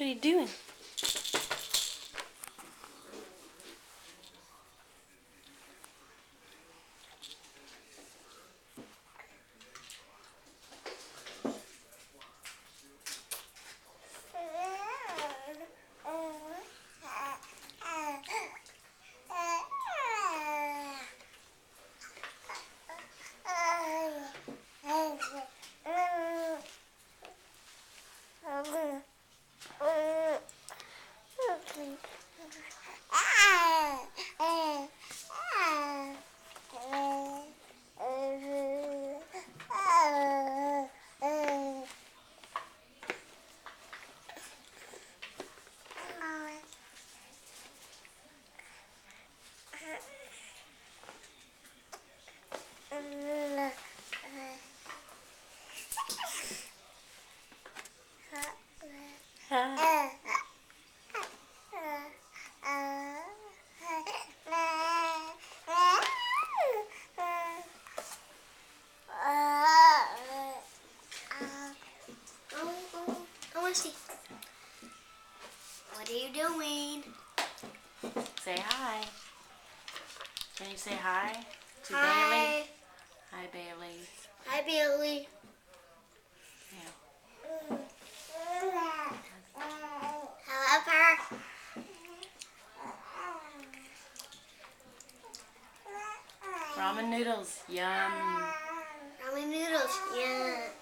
What are you doing? What are you doing? Say hi. Can you say hi to Hi. Bailey? Hi, Bailey. Hi, Bailey. Yeah. Hello, her. Ramen noodles. Yum. Ramen noodles. Yeah.